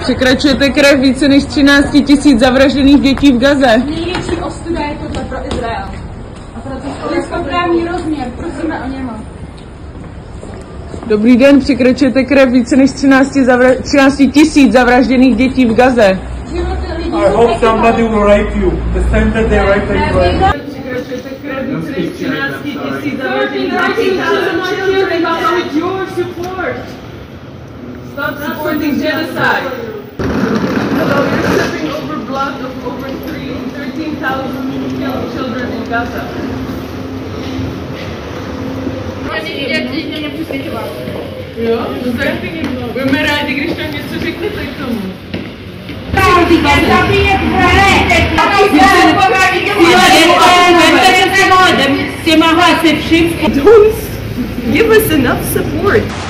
Překračujete krev více než 13 000 zavražděných dětí v Gaze. Největší ostuda je tohle pro Izrael. A pro lidskoprávní rozměr, prosíme o něma. Dobrý den, překračujete krev více než 13 000 zavražděných dětí v Gaze. I hope somebody will rape you. The same that they rape Israel. Překračujete krev více než 13 000 zavražděných dětí v Gaze. Stop supporting genocide. Hello, you're stepping over blood of over 13,000 killed children in Gaza. Jo, tak budeme rádi, když tam něco řeknete k tomu. Don't give us enough support.